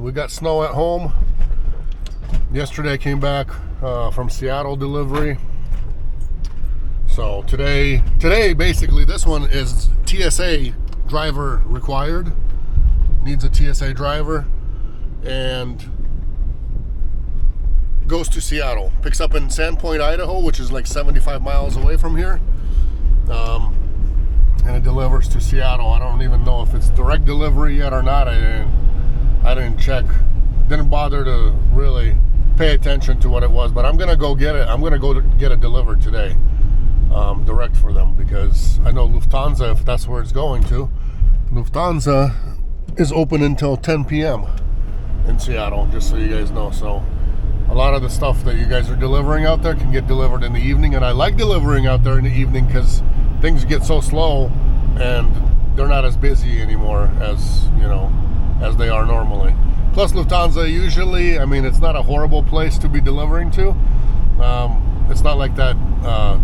We got snow at home. Yesterday I came back from Seattle delivery. So today basically this one is TSA driver required. Needs a TSA driver and goes to Seattle. Picks up in Sandpoint, Idaho, which is like 75 miles away from here. And it delivers to Seattle. I don't even know if it's direct delivery yet or not. I didn't check. Didn't bother to really pay attention to what it was, but I'm gonna go get it. I'm gonna go get it delivered today, direct for them, because I know Lufthansa, if that's where it's going to, Lufthansa is open until 10 p.m. in Seattle, just so you guys know. So a lot of the stuff that you guys are delivering out there can get delivered in the evening, and I like delivering out there in the evening because things get so slow and they're not as busy anymore as, you know, as they are normally. Plus Lufthansa usually, I mean, it's not a horrible place to be delivering to. It's not like that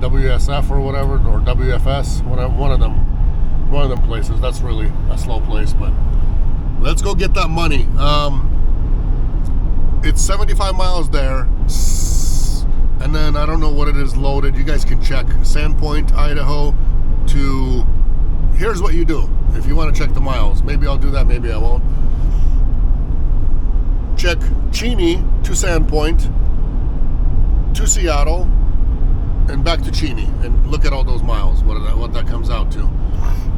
WSF or whatever, or WFS, one of them places. That's really a slow place, but let's go get that money. It's 75 miles there, and then I don't know what it is loaded. You guys can check. Sandpoint, Idaho to, here's what you do if you want to check the miles. Maybe I'll do that, maybe I won't. Check Cheney to Sandpoint to Seattle and back to Cheney, and look at all those miles, what that comes out to.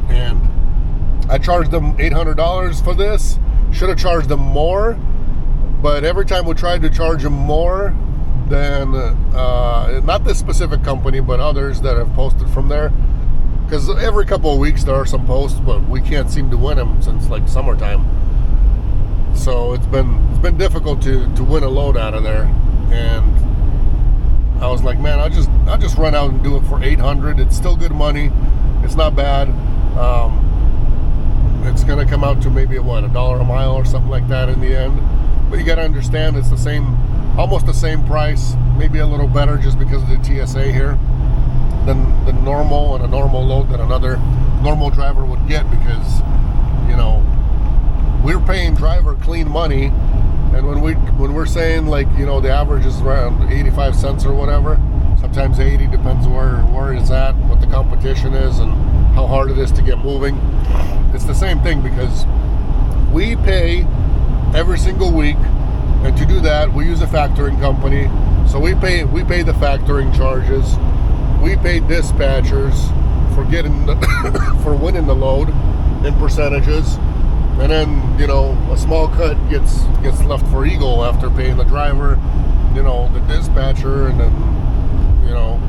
And I charged them $800 for this. Should have charged them more, but every time we tried to charge them more than not this specific company, but others that have posted from there, because every couple of weeks there are some posts, but we can't seem to win them since like summertime. So it's been difficult to win a load out of there, and I was like, man, I'll just run out and do it for $800. It's still good money. It's not bad. It's gonna come out to maybe what, $1 a mile or something like that in the end. But you gotta understand, it's the same, almost the same price, maybe a little better just because of the TSA here than the normal and a normal load that another normal driver would get, because, you know, we're paying driver clean money, and when we're saying, like, you know, the average is around 85 cents or whatever, sometimes 80, depends where it's at, what the competition is, and how hard it is to get moving. It's the same thing, because we pay every single week, and to do that we use a factoring company. So we pay the factoring charges, we pay dispatchers for getting for winning the load in percentages, and then, you know, a small cut gets left for Eagle after paying the driver, you know, the dispatcher, and then, you know,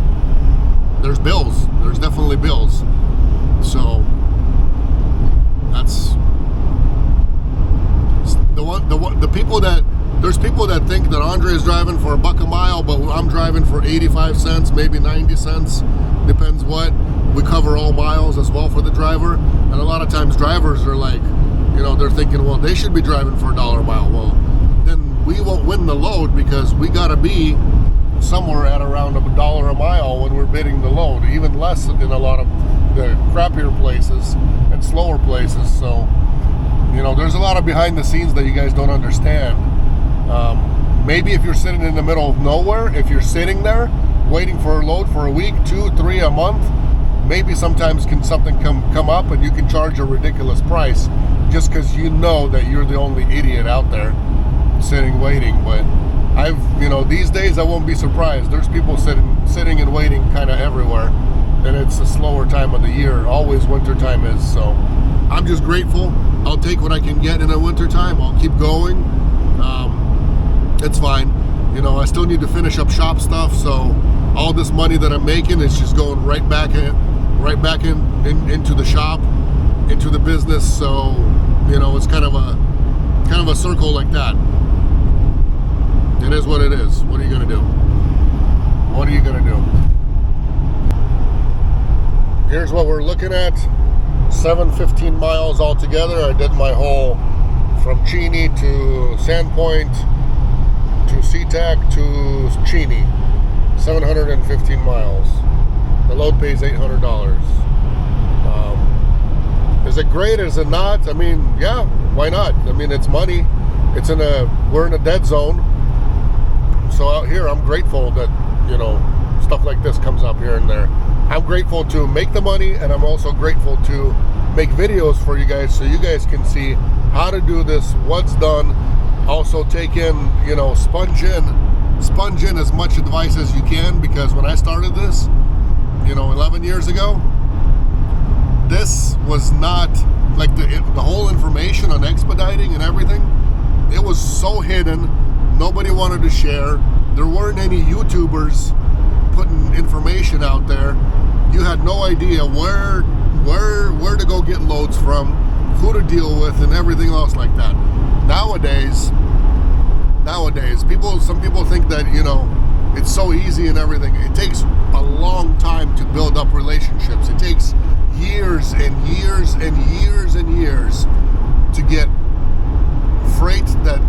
there's bills. There's definitely bills. So that's the people that, there's people that think that Andre is driving for $1 a mile, but I'm driving for 85 cents, maybe 90 cents, depends what. We cover all miles as well for the driver, and a lot of times drivers are like, you know, they're thinking, well, they should be driving for $1 a mile. Well, then we won't win the load, because we gotta be somewhere at around $1 a mile when we're bidding the load, even less in a lot of the crappier places and slower places. So, you know, there's a lot of behind the scenes that you guys don't understand. Maybe if you're sitting in the middle of nowhere, if you're sitting there waiting for a load for a week, 2, 3, a month, maybe sometimes something come up and you can charge a ridiculous price just because you know that you're the only idiot out there sitting waiting. But you know, these days I won't be surprised. There's people sitting and waiting kind of everywhere, and it's a slower time of the year. Always winter time is. So I'm just grateful. I'll take what I can get in the winter time. I'll keep going. It's fine. You know, I still need to finish up shop stuff, so all this money that I'm making is just going right back into the shop, into the business. So, you know, it's kind of a circle like that. It is what it is. What are you gonna do? What are you gonna do? Here's what we're looking at. 715 miles altogether. I did my whole from Cheney to Sandpoint to SeaTac to Cheney. 715 miles. The load pays $800. Is it great? Is it not? I mean, yeah, why not? I mean, it's money. we're in a dead zone. So out here, I'm grateful that, you know, stuff like this comes up here and there. I'm grateful to make the money, and I'm also grateful to make videos for you guys so you guys can see how to do this, what's done. Also take in, you know, sponge in as much advice as you can, because when I started this, you know, 11 years ago, this was not like the whole information on expediting and everything. It was so hidden. Nobody wanted to share. There weren't any YouTubers putting information out there. You had no idea where to go get loads from, who to deal with, and everything else like that. Nowadays, some people think that, you know, it's so easy and everything. It takes a long time to build up relationships. It takes years and years and years and years to get freight that,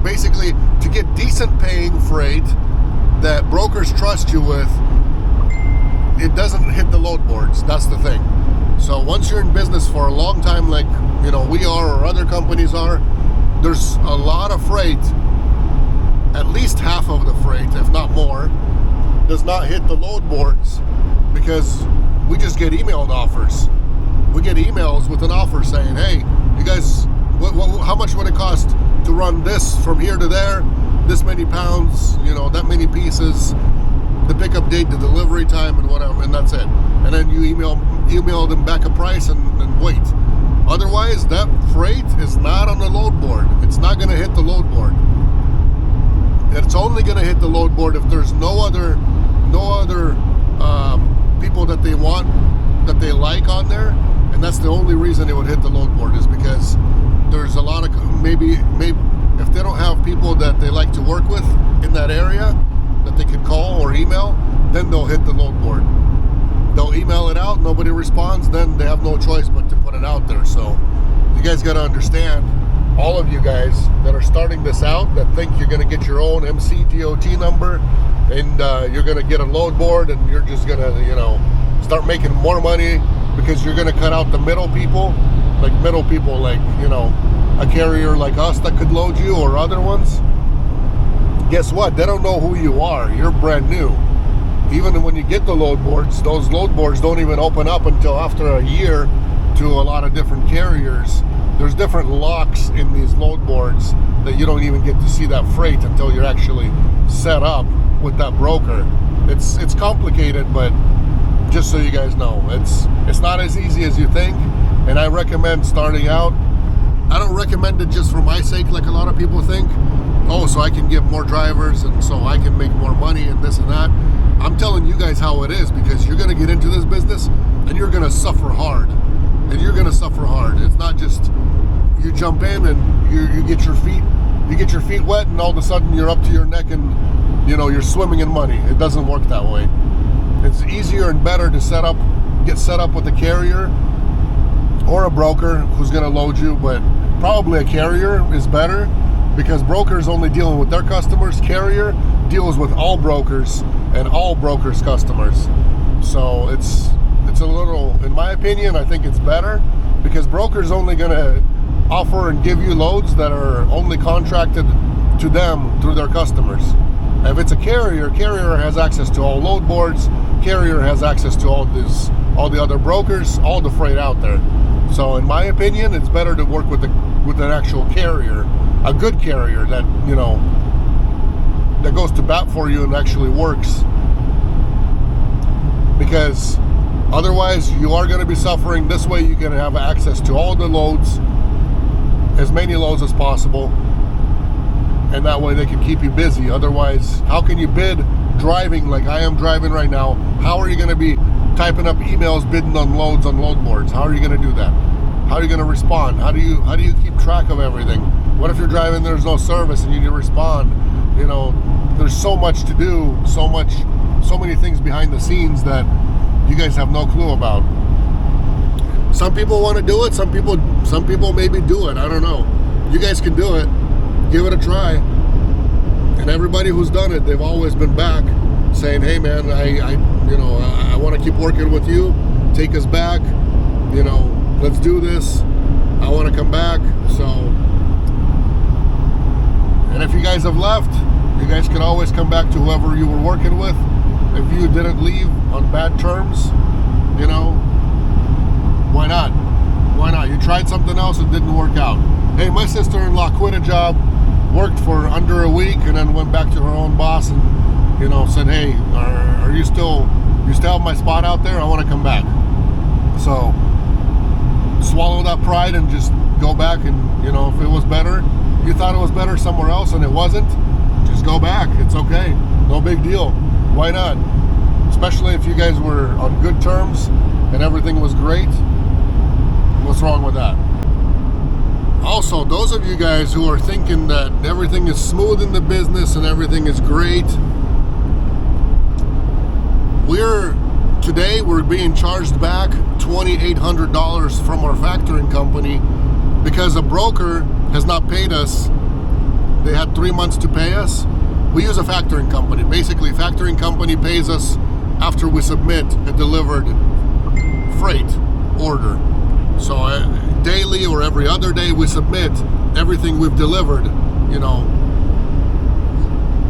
basically, to get decent paying freight that brokers trust you with. It doesn't hit the load boards. That's the thing. So once you're in business for a long time, like, you know, we are or other companies are, there's a lot of freight, at least half of the freight, if not more, does not hit the load boards because we just get emailed offers. We get emails with an offer saying, hey, you guys, how much would it cost to run this from here to there, this many pounds, you know, that many pieces, the pickup date, the delivery time, and whatever, and that's it. And then you email them back a price and wait. Otherwise, that freight is not on the load board. It's not going to hit the load board. It's only going to hit the load board if there's no other people that they want, that they like on there, and that's the only reason it would hit the load board, is because there's a lot of maybe if they don't have people that they like to work with in that area that they can call or email, then they'll hit the load board. They'll email it out, nobody responds, then they have no choice but to put it out there. So you guys got to understand, all of you guys that are starting this out, that think you're going to get your own MC DOT number and you're going to get a load board and you're just going to, you know, start making more money because you're going to cut out the middle people, like, you know, a carrier like us that could load you or other ones. Guess what? They don't know who you are. You're brand new. Even when you get the load boards, those load boards don't even open up until after a year to a lot of different carriers. There's different locks in these load boards that you don't even get to see that freight until you're actually set up with that broker. It's complicated, but just so you guys know, it's not as easy as you think. And I recommend starting out. I don't recommend it just for my sake, like a lot of people think. Oh, so I can get more drivers and so I can make more money and this and that. I'm telling you guys how it is, because you're going to get into this business and you're going to suffer hard. And you're going to suffer hard. It's not just you jump in and you get your feet wet and all of a sudden you're up to your neck and, you know, you're swimming in money. It doesn't work that way. It's easier and better to get set up with a carrier or a broker who's going to load you, but probably a carrier is better, because brokers only dealing with their customers. Carrier deals with all brokers and all brokers' customers. So it's a little, in my opinion, I think it's better, because brokers only going to offer and give you loads that are only contracted to them through their customers. If it's a carrier has access to all load boards. Carrier has access to all the other brokers, all the freight out there. So in my opinion, it's better to work with an actual carrier, a good carrier that, you know, that goes to bat for you and actually works. Because otherwise you are going to be suffering. This way you can have access to all the loads, as many loads as possible, and that way they can keep you busy. Otherwise, how can you bid driving like I am driving right now? How are you going to be typing up emails bidding on loads on load boards? How are you going to do that? How are you going to respond? How do you keep track of everything? What if you're driving, there's no service and you need to respond? You know, there's so much to do, so many things behind the scenes that you guys have no clue about. Some people want to do it, some people maybe do it, I don't know. You guys can do it. Give it a try. And everybody who's done it, they've always been back saying, hey man, I want to keep working with you. Take us back. You know, let's do this. I want to come back. So you guys have left, you guys can always come back to whoever you were working with. If you didn't leave on bad terms, you know, why not? Why not? You tried something else, it didn't work out. Hey, my sister-in-law quit a job, worked for under a week, and then went back to her own boss and, you know, said, hey, are you still have my spot out there? I want to come back. So swallow that pride and just go back, and, you know, if it was better, you thought it was better somewhere else and it wasn't, just go back. It's okay. No big deal. Why not? Especially if you guys were on good terms and everything was great. What's wrong with that? Also, those of you guys who are thinking that everything is smooth in the business and everything is great, today we're being charged back $2,800 from our factoring company because a broker has not paid us. They had 3 months to pay us. We use a factoring company. Basically, factoring company pays us after we submit a delivered freight order. So daily or every other day we submit everything we've delivered, you know,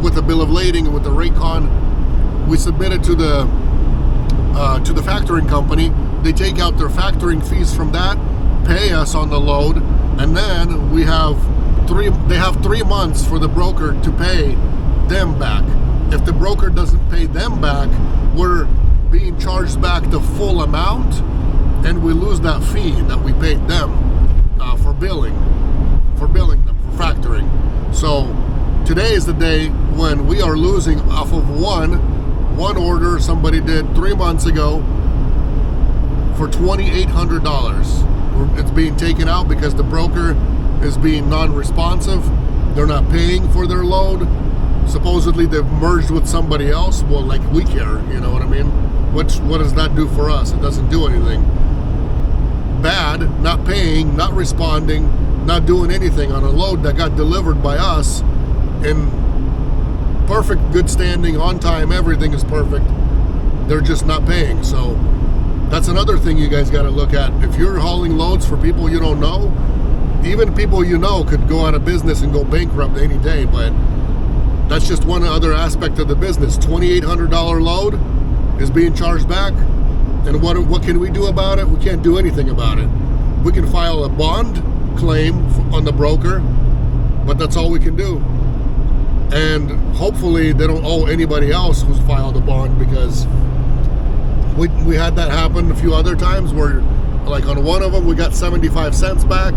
with the bill of lading and with the rate con. We submit it to the factoring company. They take out their factoring fees from that, pay us on the load, and then they have 3 months for the broker to pay them back. If the broker doesn't pay them back, we're being charged back the full amount, and we lose that fee that we paid them for billing them for factoring. So today is the day when we are losing off of one order somebody did 3 months ago for $2,800. It's being taken out because the broker is being non-responsive. They're not paying for their load. Supposedly they've merged with somebody else. Well, like, we care, you know what I mean? What does that do for us? It doesn't do anything. Bad, not paying, not responding, not doing anything on a load that got delivered by us in perfect good standing, on time, everything is perfect. They're just not paying. So that's another thing you guys got to look at. If you're hauling loads for people you don't know, even people you know could go out of business and go bankrupt any day, but that's just one other aspect of the business. $2,800 load is being charged back, and what can we do about it? We can't do anything about it. We can file a bond claim on the broker, but that's all we can do. And hopefully they don't owe anybody else who's filed a bond, because we had that happen a few other times where, like, on one of them we got 75 cents back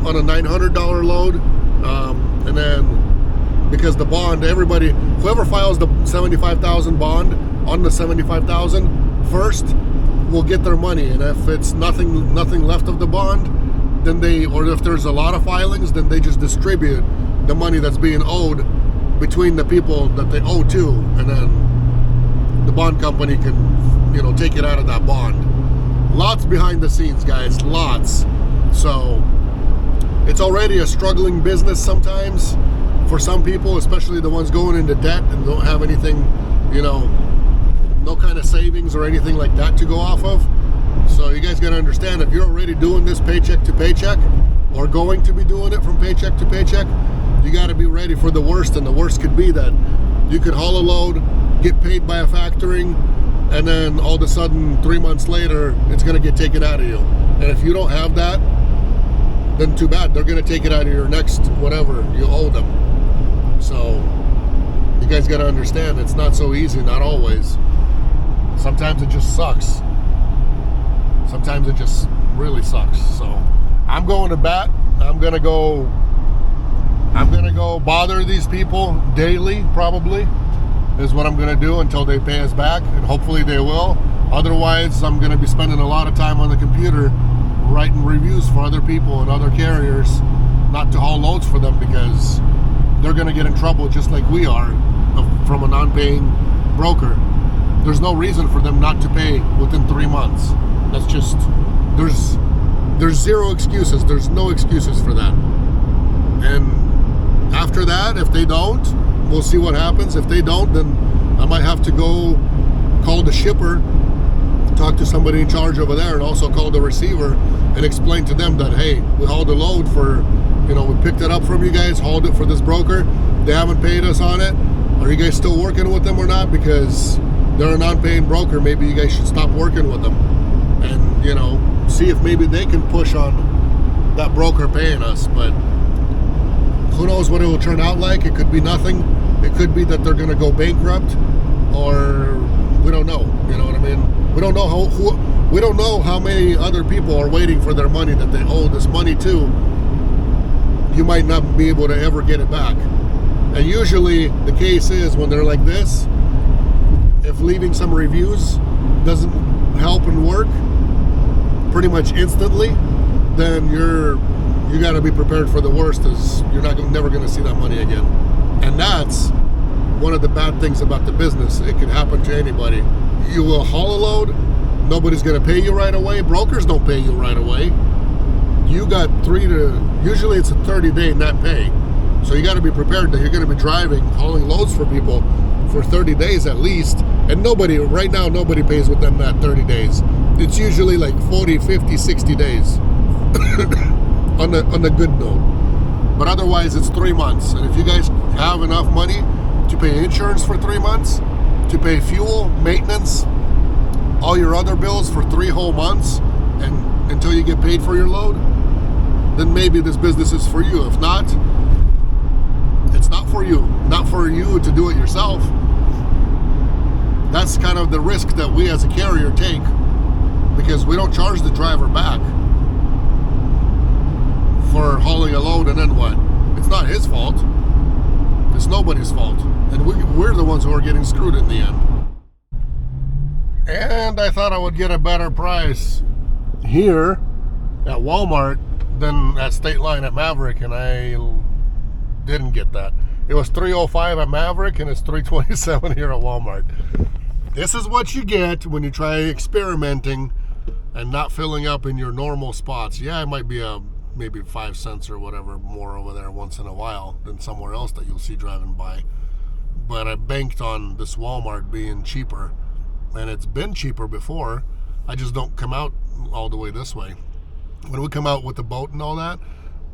on a $900 load, and then because the bond, whoever files the 75,000 bond on the 75,000 first will get their money, and if it's nothing left of the bond, then or if there's a lot of filings, then they just distribute the money that's being owed between the people that they owe to, and then the bond company can, you know, take it out of that bond. Lots behind the scenes, guys, lots. So it's already a struggling business sometimes for some people, especially the ones going into debt and don't have anything, you know, no kind of savings or anything like that to go off of. So you guys got to understand, if you're already doing this paycheck to paycheck, or going to be doing it from paycheck to paycheck, you got to be ready for the worst. And the worst could be that you could haul a load, get paid by a factoring, and then all of a sudden 3 months later it's going to get taken out of you. And if you don't have that, then too bad. They're going to take it out of your next whatever you owe them. So you guys got to understand, it's not so easy, not always. Sometimes it just sucks. Sometimes it just really sucks. So I'm going to bat. I'm gonna go bother these people daily, probably, is what I'm gonna do until they pay us back, and hopefully they will. Otherwise, I'm gonna be spending a lot of time on the computer writing reviews for other people and other carriers not to haul loads for them, because they're gonna get in trouble just like we are from a non-paying broker. There's no reason for them not to pay within 3 months. That's just, there's zero excuses. There's no excuses for that. And after that, if they don't, we'll see what happens. If they don't, then I might have to go call the shipper, talk to somebody in charge over there, and also call the receiver and explain to them that, hey, we hauled a load for, You know, we picked it up from you guys, hauled it for this broker. They haven't paid us on it. Are you guys still working with them or not? Because they're a non-paying broker. Maybe you guys should stop working with them and, you know, see if maybe they can push on that broker paying us. But who knows what it will turn out like. It could be nothing. It could be that they're going to go bankrupt, or we don't know. You know what I mean? We don't know we don't know how many other people are waiting for their money that they owe this money to. You might not be able to ever get it back. And usually the case is when they're like this, if leaving some reviews doesn't help and work pretty much instantly, then you got to be prepared for the worst, as you're never going to see that money again. And that's one of the bad things about the business. It can happen to anybody. You will haul a load, nobody's going to pay you right away. Brokers don't pay you right away. You got usually it's a 30-day net pay. So you got to be prepared that you're going to be hauling loads for people for 30 days at least. And right now, nobody pays within that 30 days. It's usually like 40, 50, 60 days on a good note. But otherwise, it's 3 months. And if you guys have enough money to pay insurance for 3 months, to pay fuel, maintenance, all your other bills for 3 whole months, and until you get paid for your load, then maybe this business is for you. If not, it's not for you. Not for you to do it yourself. That's kind of the risk that we as a carrier take, because we don't charge the driver back for hauling a load, and then what? It's not his fault. It's nobody's fault. And we're the ones who are getting screwed in the end. And I thought I would get a better price here at Walmart than at State Line at Maverick, and I didn't get that. It was $305 at Maverick, and it's $327 here at Walmart. This is what you get when you try experimenting and not filling up in your normal spots. Yeah, it might be maybe 5 cents or whatever more over there once in a while than somewhere else that you'll see driving by. But I banked on this Walmart being cheaper, and it's been cheaper before. I just don't come out all the way this way. When we come out with the boat and all that,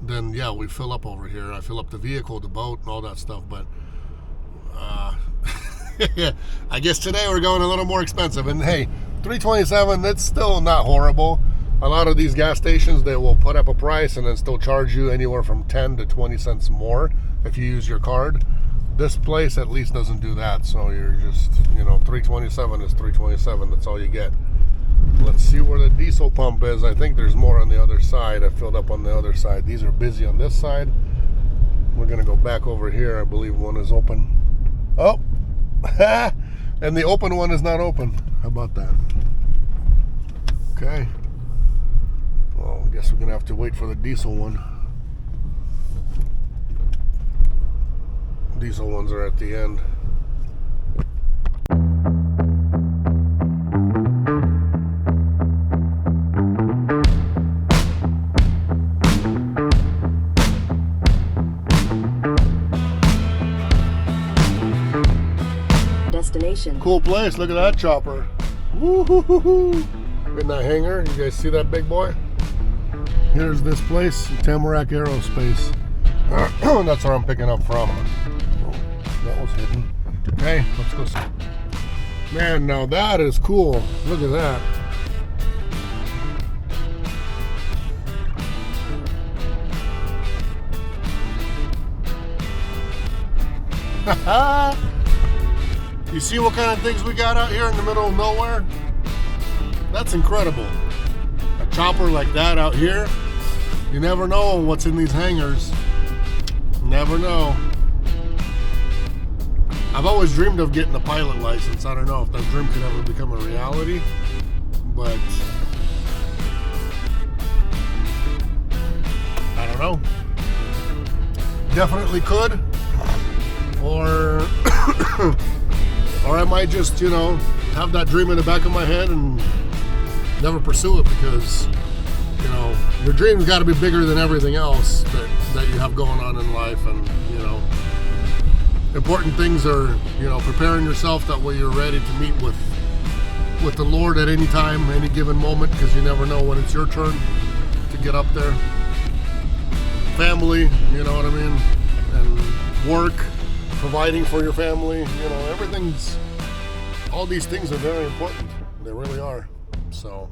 then yeah, we fill up over here. I fill up the vehicle, the boat, and all that stuff. But I guess today we're going a little more expensive. And hey, $327, that's still not horrible. A lot of these gas stations, they will put up a price and then still charge you anywhere from 10 to 20 cents more if you use your card. This place at least doesn't do that. So you're just, you know, $327 is $327. That's all you get. Let's see where the diesel pump is. I think there's more on the other side. I filled up on the other side. These are busy on this side. We're going to go back over here. I believe one is open. Oh, and the open one is not open. How about that? Okay. Well, I guess we're going to have to wait for the diesel one. Diesel ones are at the end. Cool place. Look at that chopper. Woo-hoo-hoo-hoo. In that hangar. You guys see that big boy? Here's this place, Tamarack Aerospace. That's where I'm picking up from. Oh, that was hidden. Okay, let's go see. Man, now that is cool. Look at that. You see what kind of things we got out here in the middle of nowhere? That's incredible. A chopper like that out here. You never know what's in these hangars. Never know. I've always dreamed of getting a pilot license. I don't know if that dream could ever become a reality, but I don't know. Definitely could. Or I might just, you know, have that dream in the back of my head and never pursue it, because, you know, your dream's got to be bigger than everything else that you have going on in life. And, you know, important things are, you know, preparing yourself that way you're ready to meet with the Lord at any time, any given moment, because you never know when it's your turn to get up there. family, you know what I mean, and work, providing for your family, you know, everything's, all these things are very important. They really are. So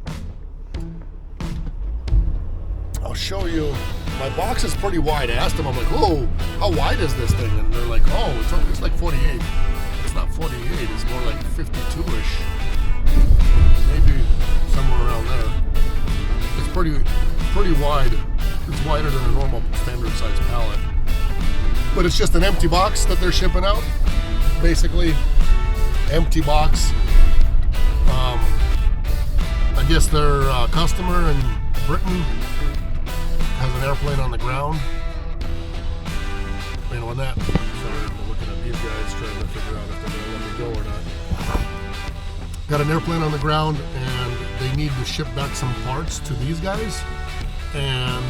I'll show you. My box is pretty wide. I asked them, I'm like, oh, how wide is this thing? And they're like, oh, it's like 48. It's not 48, it's more like 52-ish. Maybe somewhere around there. It's pretty wide. It's wider than a normal standard size pallet. But it's just an empty box that they're shipping out. Basically, empty box. I guess their customer in Britain has an airplane on the ground. You know, on that. Sorry, I'm looking at these guys trying to figure out if they're going to let me go or not. Got an airplane on the ground, and they need to ship back some parts to these guys. And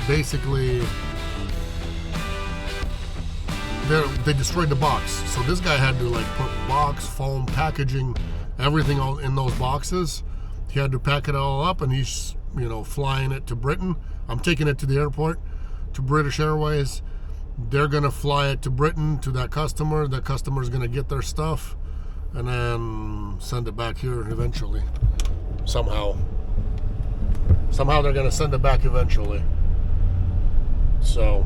basically, they destroyed the box. So this guy had to like put box, foam, packaging, everything all in those boxes. He had to pack it all up, and he's, you know, flying it to Britain. I'm taking it to the airport, to British Airways. They're gonna fly it to Britain to that customer. That customer's gonna get their stuff and then send it back here eventually. Somehow they're gonna send it back eventually. So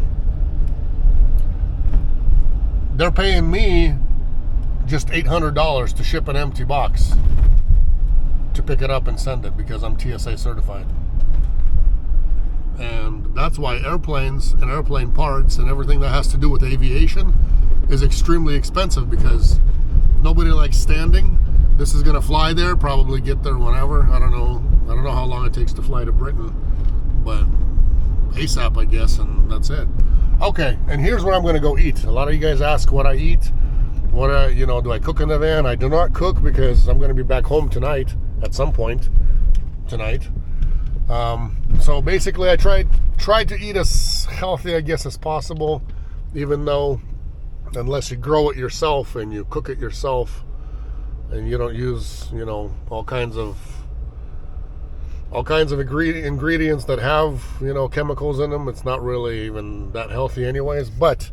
they're paying me just $800 to ship an empty box, to pick it up and send it, because I'm TSA certified. And that's why airplanes and airplane parts and everything that has to do with aviation is extremely expensive, because nobody likes standing. This is gonna fly there, probably get there whenever. I don't know how long it takes to fly to Britain, but ASAP, I guess, and that's it. Okay, and here's where I'm gonna go eat. A lot of you guys ask what I eat. You know, do I cook in the van? I do not cook, because I'm gonna be back home tonight, at some point tonight. So basically I tried to eat as healthy, I guess, as possible, even though, unless you grow it yourself and you cook it yourself and you don't use, you know, all kinds of ingredients that have, you know, chemicals in them, it's not really even that healthy anyways, but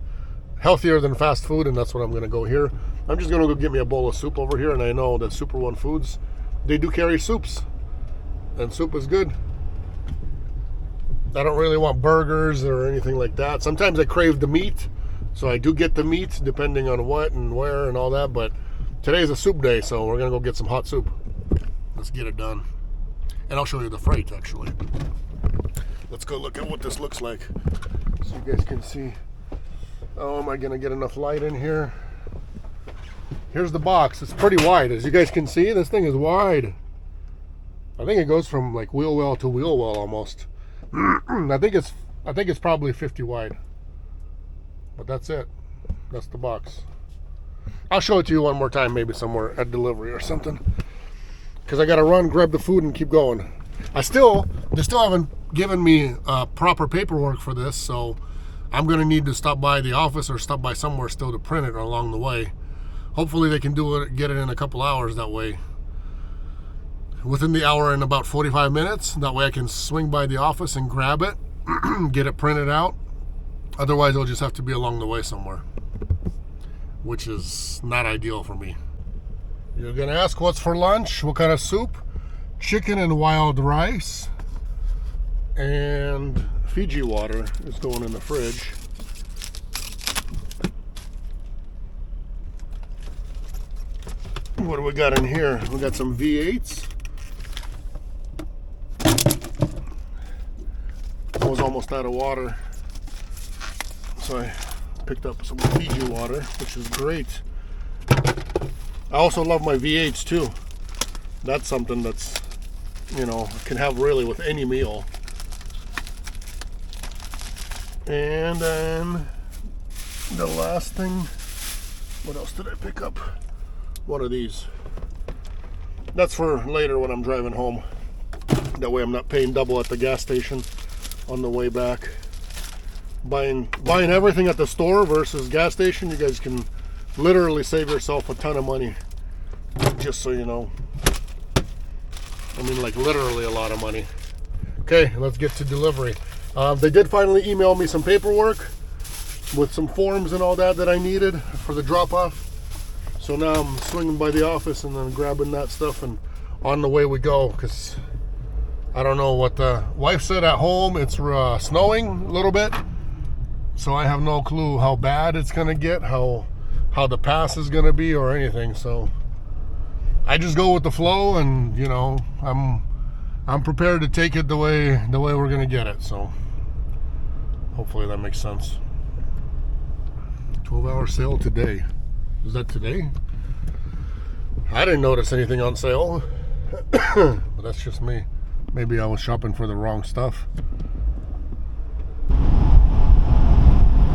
healthier than fast food. And that's what I'm going to go here. I'm just going to go get me a bowl of soup over here, and I know that Super One Foods, they do carry soups, and soup is good. I don't really want burgers or anything like that. Sometimes I crave the meat, so I do get the meat depending on what and where and all that, but today's a soup day, so we're gonna go get some hot soup. Let's get it done. And I'll show you the freight, actually. Let's go look at what this looks like so you guys can see. Oh, am I gonna get enough light in here? Here's the box. It's pretty wide. As you guys can see, this thing is wide. I think it goes from like wheel well to wheel well almost. I think it's probably 50 wide. But that's it. That's the box. I'll show it to you one more time, maybe somewhere at delivery or something, because I gotta run, grab the food, and keep going. They still haven't given me proper paperwork for this, so I'm gonna need to stop by the office or stop by somewhere still to print it along the way. Hopefully they can do it, get it in a couple hours that way. Within the hour and about 45 minutes. That way I can swing by the office and grab it, get it printed out. Otherwise it'll just have to be along the way somewhere, which is not ideal for me. You're gonna ask what's for lunch, what kind of soup? Chicken and wild rice. And Fiji water is going in the fridge. What do we got in here? We got some V8s. I was almost out of water, so I picked up some Fiji water, which is great. I also love my V8s too. That's something that's, you know, can have really with any meal. And then the last thing, what else did I pick up? One of these. That's for later when I'm driving home. That way I'm not paying double at the gas station on the way back. Buying everything at the store versus gas station, you guys can literally save yourself a ton of money. Just so you know. I mean, like literally a lot of money. Okay, let's get to delivery. They did finally email me some paperwork with some forms and all that I needed for the drop-off. So now I'm swinging by the office and then grabbing that stuff, and on the way we go, because I don't know what the wife said at home. It's snowing a little bit, so I have no clue how bad it's gonna get, how the pass is gonna be or anything. So I just go with the flow, and you know, I'm prepared to take it the way we're gonna get it. So hopefully that makes sense. 12-hour sale today. Is that today? I didn't notice anything on sale. But that's just me. Maybe I was shopping for the wrong stuff.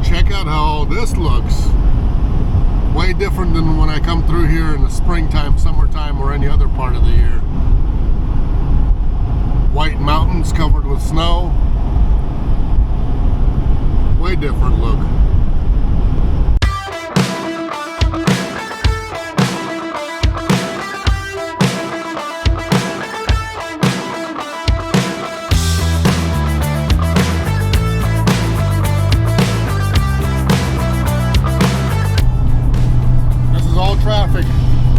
Check out how this looks. Way different than when I come through here in the springtime, summertime, or any other part of the year. White mountains covered with snow. Way different look. Traffic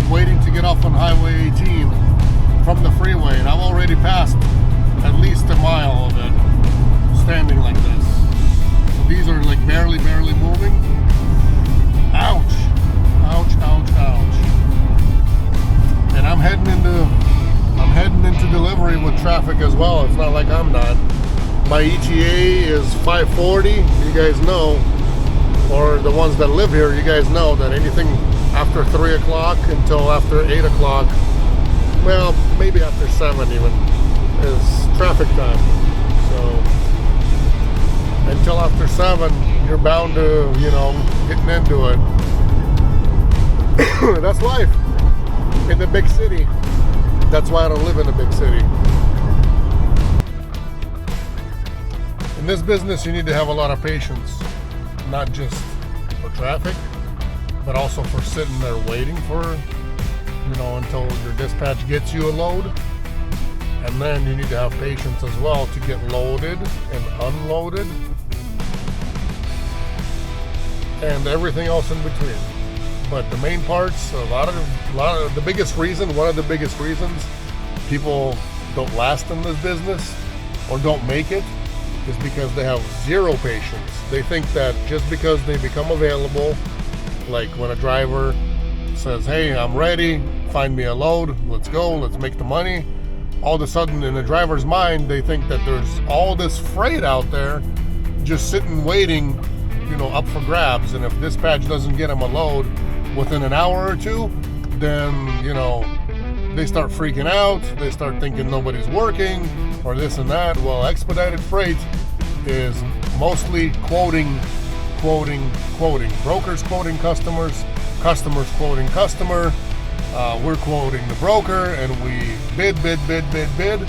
waiting to get off on Highway 18 from the freeway, and I've already passed at least a mile of it standing like this. So these are like barely moving. Ouch, ouch, ouch, ouch. And I'm heading into delivery with traffic as well. It's not like I'm not. My ETA is 5:40. You guys know, or the ones that live here, you guys know that anything after 3 o'clock until after 8 o'clock, well, maybe after 7 even, is traffic time. So until after 7, you're bound to, you know, getting into it. That's life in the big city. That's why I don't live in a big city. In this business, you need to have a lot of patience, not just for traffic, but also for sitting there waiting for, you know, until your dispatch gets you a load. And then you need to have patience as well to get loaded and unloaded and everything else in between. But the main parts, one of the biggest reasons people don't last in this business or don't make it is because they have zero patience. They think that just because they become available, like when a driver says, hey, I'm ready, find me a load, let's go, let's make the money. All of a sudden in the driver's mind, they think that there's all this freight out there just sitting waiting, you know, up for grabs. And if dispatch doesn't get them a load within an hour or two, then, you know, they start freaking out. They start thinking nobody's working or this and that. Well, expedited freight is mostly quoting. Brokers quoting customers, customers quoting customer. We're quoting the broker, and we bid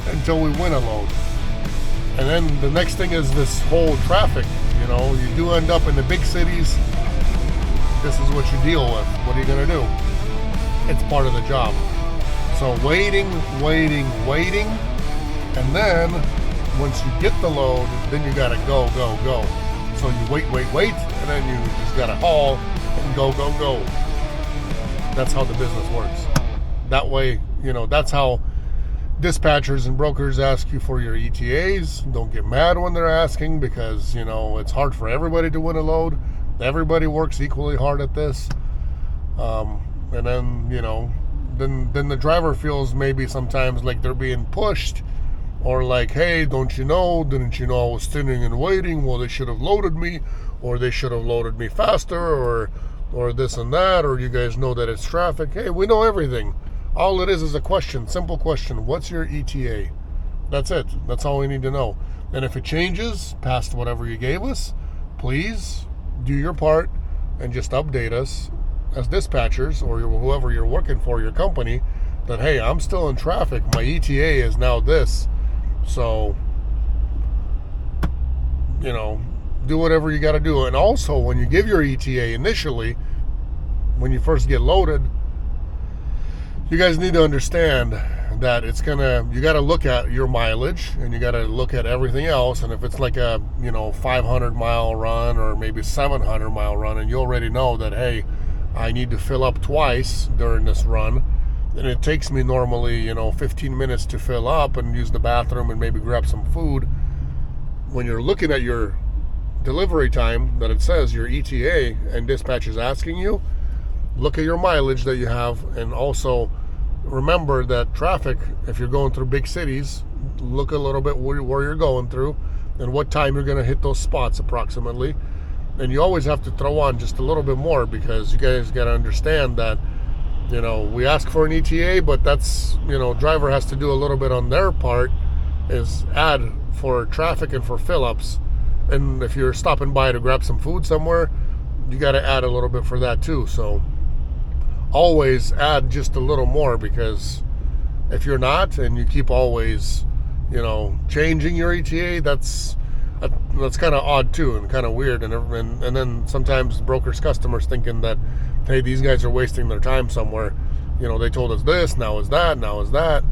until we win a load. And then the next thing is this whole traffic. You know, you do end up in the big cities. This is what you deal with. What are you going to do? It's part of the job. So waiting. And then once you get the load, then you got to go. So you wait, and then you just gotta haul and go. That's how the business works. That way, you know, that's how dispatchers and brokers ask you for your ETAs. Don't get mad when they're asking, because, you know, it's hard for everybody to win a load. Everybody works equally hard at this. And then, you know, then the driver feels maybe sometimes like they're being pushed. Or like, hey, don't you know, didn't you know I was standing and waiting? Well, they should have loaded me, or they should have loaded me faster, or this and that, or you guys know that it's traffic. Hey, we know everything. All it is a question, simple question. What's your ETA? That's it. That's all we need to know. And if it changes past whatever you gave us, please do your part and just update us as dispatchers or whoever you're working for, your company, that, hey, I'm still in traffic. My ETA is now this. So, you know, do whatever you got to do. And also, when you give your ETA initially, when you first get loaded, you guys need to understand that it's gonna, you got to look at your mileage and you got to look at everything else. And if it's like a 500 mile run or maybe 700 mile run, and you already know that, hey, I need to fill up twice during this run, and it takes me normally 15 minutes to fill up and use the bathroom and maybe grab some food. When you're looking at your delivery time that it says your ETA and dispatch is asking you, look at your mileage that you have, and also remember that traffic, if you're going through big cities, look a little bit where you're going through and what time you're going to hit those spots approximately. And you always have to throw on just a little bit more, because you guys got to understand that we ask for an ETA, but that's driver has to do a little bit on their part, is add for traffic and for fill-ups. And if you're stopping by to grab some food somewhere, you got to add a little bit for that too. So always add just a little more, because if you're not, and you keep always changing your ETA, that's kind of odd too, and kind of weird. And then sometimes brokers, customers thinking that, hey, these guys are wasting their time somewhere. They told us this, now is that, now is that.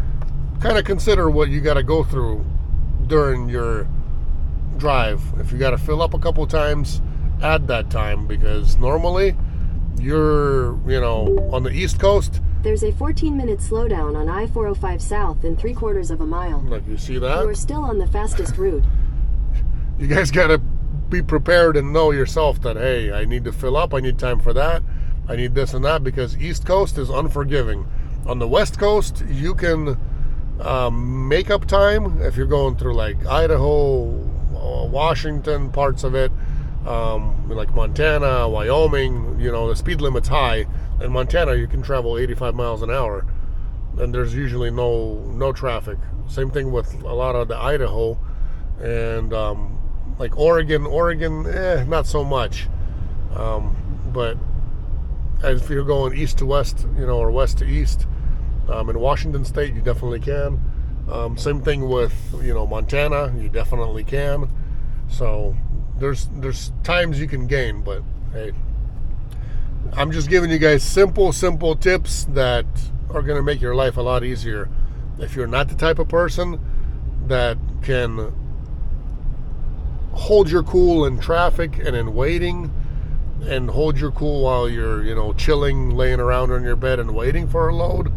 Kind of consider what you got to go through during your drive. If you got to fill up a couple times, add that time, because normally you're on the East Coast. There's a 14-minute slowdown on I-405 South in 3/4 of a mile. Like, you see that? You are still on the fastest route. You guys got to be prepared and know yourself that, hey, I need to fill up, I need time for that, I need this and that, because East Coast is unforgiving. On the West Coast, you can make up time if you're going through like Idaho, Washington, parts of it, like Montana, Wyoming. The speed limit's high. In Montana, you can travel 85 miles an hour, and there's usually no traffic. Same thing with a lot of the Idaho, and like Oregon, not so much. But if you're going east to west, or west to east, in Washington State, you definitely can. Same thing with Montana, you definitely can. So there's times you can gain, but hey, I'm just giving you guys simple tips that are going to make your life a lot easier. If you're not the type of person that can hold your cool in traffic and in waiting, and hold your cool while you're chilling, laying around on your bed and waiting for a load,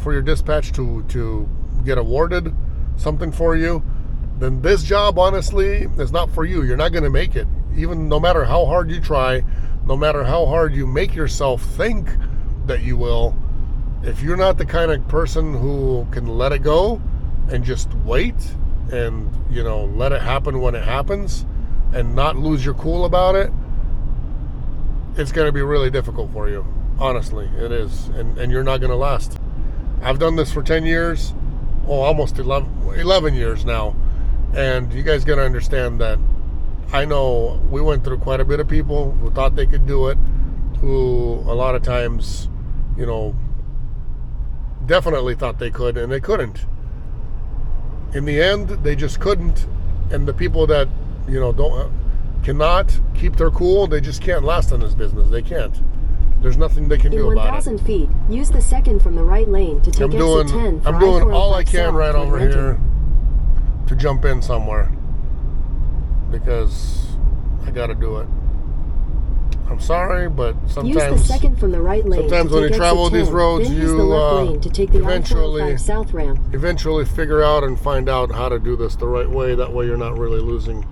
for your dispatch to get awarded something for you, then this job honestly is not for you. You're not going to make it. Even no matter how hard you try, no matter how hard you make yourself think that you will, if you're not the kind of person who can let it go and just wait and let it happen when it happens and not lose your cool about it, it's going to be really difficult for you. Honestly, it is. And you're not going to last. I've done this for 10 years, almost 11 years now. And you guys got to understand that I know we went through quite a bit of people who thought they could do it, who a lot of times, definitely thought they could, and they couldn't. In the end, they just couldn't. And the people that, cannot keep their cool, they just can't last in this business. They can't. There's nothing they can do about it. In 1,000 feet, use the second from the right lane to take exit 10 for I'm doing all I can south right over Lincoln. here to jump in somewhere, because I got to do it. I'm sorry, but sometimes use the second from the right lane. Sometimes to when you take travel exit these 10, roads, then use you the left lane to take the I-405 south ramp. eventually figure out and find out how to do this the right way. That way, you're not really losing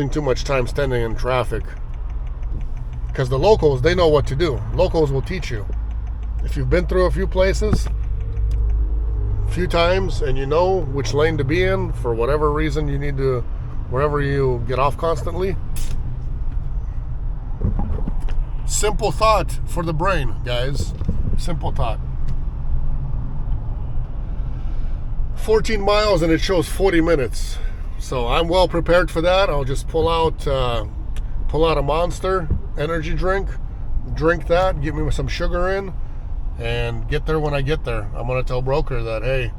too much time standing in traffic. Because the locals, they know what to do. Locals will teach you. If you've been through a few places, a few times, and you know which lane to be in for whatever reason you need to, wherever you get off constantly. Simple thought for the brain, guys. Simple thought. 14 miles and it shows 40 minutes. So I'm well prepared for that. I'll just pull out a Monster energy drink, drink that, get me some sugar in, and get there when I get there. I'm going to tell broker that, hey,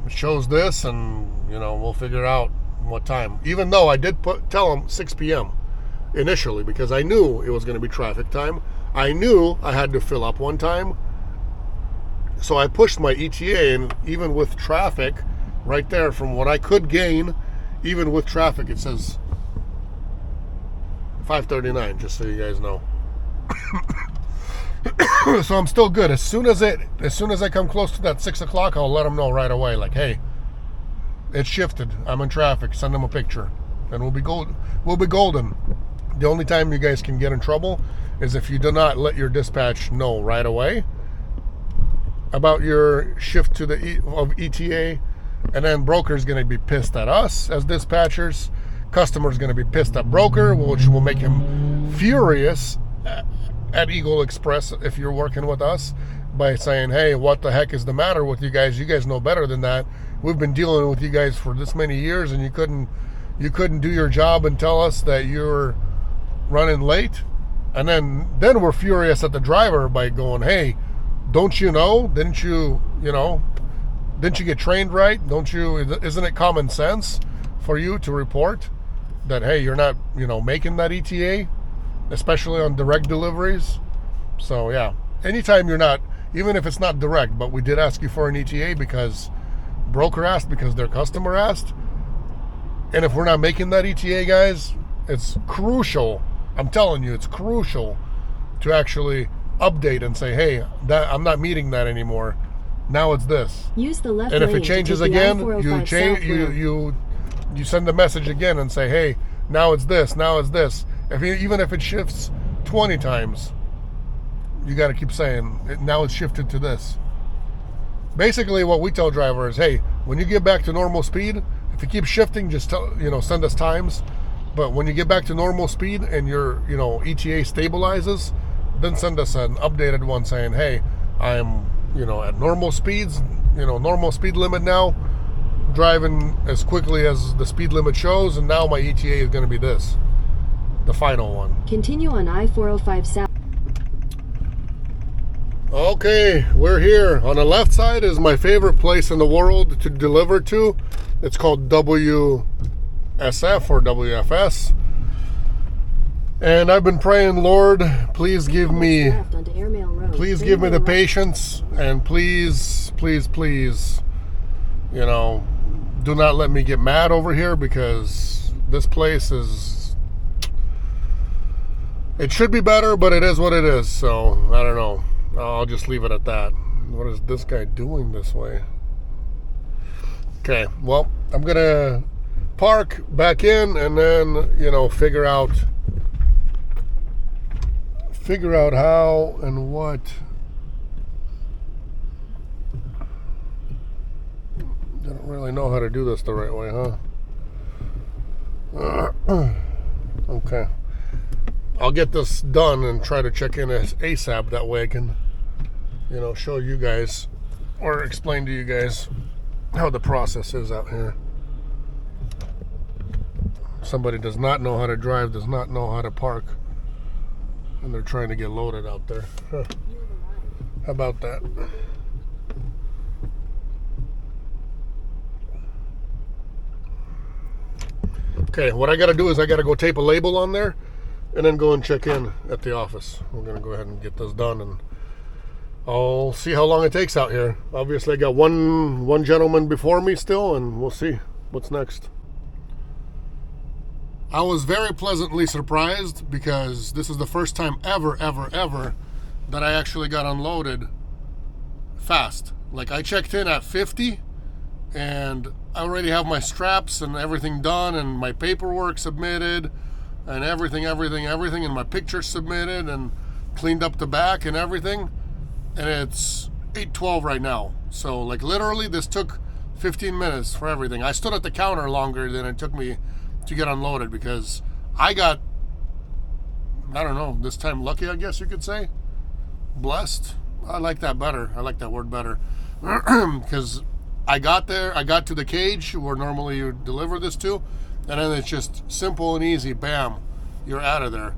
it shows this, and we'll figure out what time. Even though I did tell him 6 p.m. initially, because I knew it was going to be traffic time. I knew I had to fill up one time, So I pushed my ETA, and even with traffic, right there, from what I could gain, even with traffic, it says 5:39. Just so you guys know. So I'm still good. As soon as I come close to that 6 o'clock, I'll let them know right away. Like, hey, it's shifted. I'm in traffic. Send them a picture, and we'll be golden. We'll be golden. The only time you guys can get in trouble is if you do not let your dispatch know right away about your shift to the of ETA, and then broker's going to be pissed at us as dispatchers. Customer's going to be pissed at broker, which will make him furious at Eagle Express if you're working with us, by saying, hey, what the heck is the matter with you guys? You guys know better than that. We've been dealing with you guys for this many years, and you couldn't do your job and tell us that you're running late. And then we're furious at the driver by going, hey, don't you know? Didn't you get trained right? Isn't it common sense for you to report that, hey, you're not, making that ETA, especially on direct deliveries? So yeah, anytime you're not, even if it's not direct, but we did ask you for an ETA because broker asked, because their customer asked. And if we're not making that ETA, guys, it's crucial. I'm telling you, it's crucial to actually update and say, hey, I'm not meeting that anymore. Now it's this. Use the left and if lane it changes to take the again, I-405 you send the message again and say, hey, now it's this, now it's this. Even if it shifts 20 times, you got to keep saying, now it's shifted to this. Basically, what we tell drivers, hey, when you get back to normal speed, if you keep shifting, just send us times. But when you get back to normal speed and your ETA stabilizes, then send us an updated one saying, hey, I'm at normal speeds, normal speed limit now, driving as quickly as the speed limit shows, and now my ETA is going to be this, the final one. Continue on I-405 South. Okay, we're here. On the left side is my favorite place in the world to deliver to. It's called WSF or WFS. And I've been praying, Lord, please give me the patience, and please, do not let me get mad over here, because this place it should be better, but it is what it is. So I don't know. I'll just leave it at that. What is this guy doing this way? Okay, well, I'm gonna park back in, and then figure out how and what. Don't really know how to do this the right way, huh? Okay, I'll get this done and try to check in as ASAP. That way I can show you guys or explain to you guys how the process is out here. Somebody does not know how to drive, does not know how to park, and they're trying to get loaded out there. Huh. How about that? Okay, what I gotta do is I gotta go tape a label on there and then go and check in at the office. We're gonna go ahead and get this done, and I'll see how long it takes out here. Obviously I got one gentleman before me still, and we'll see what's next. I was very pleasantly surprised, because this is the first time ever that I actually got unloaded fast. Like, I checked in at 50 and I already have my straps and everything done, and my paperwork submitted, and everything, and my pictures submitted and cleaned up the back and everything. And it's 8:12 right now. So, like, literally this took 15 minutes for everything. I stood at the counter longer than it took me to get unloaded, because I got, I don't know, this time lucky, I guess you could say. Blessed. I like that better. I like that word better. Because I got there, I got to the cage where normally you deliver this to, and then it's just simple and easy. Bam, you're out of there.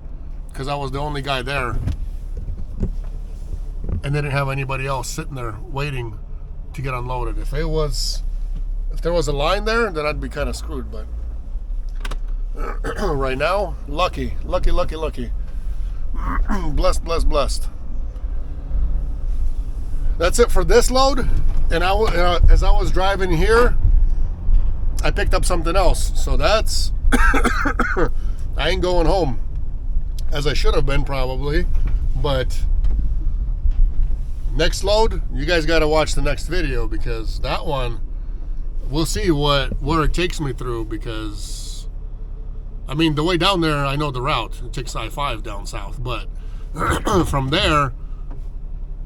Because I was the only guy there, and they didn't have anybody else sitting there waiting to get unloaded. If there was a line there, then I'd be kind of screwed. But right now, lucky. Blessed. that's it for this load. And as I was driving here, I picked up something else. So that's, I ain't going home, as I should have been probably. But next load, you guys got to watch the next video, because that one, we'll see where it takes me through. Because, I mean, the way down there, I know the route. It takes I-5 down south. But from there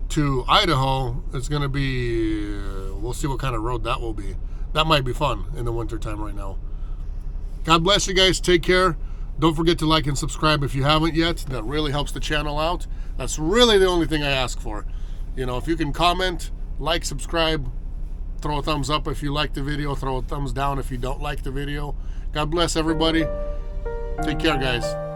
to Idaho, it's going to be, we'll see what kind of road that will be. That might be fun in the winter time right now. God bless you guys. Take care. Don't forget to like and subscribe if you haven't yet. That really helps the channel out. That's really the only thing I ask for. You know, if you can comment, like, subscribe, throw a thumbs up if you like the video, throw a thumbs down if you don't like the video. God bless everybody. Take care, guys.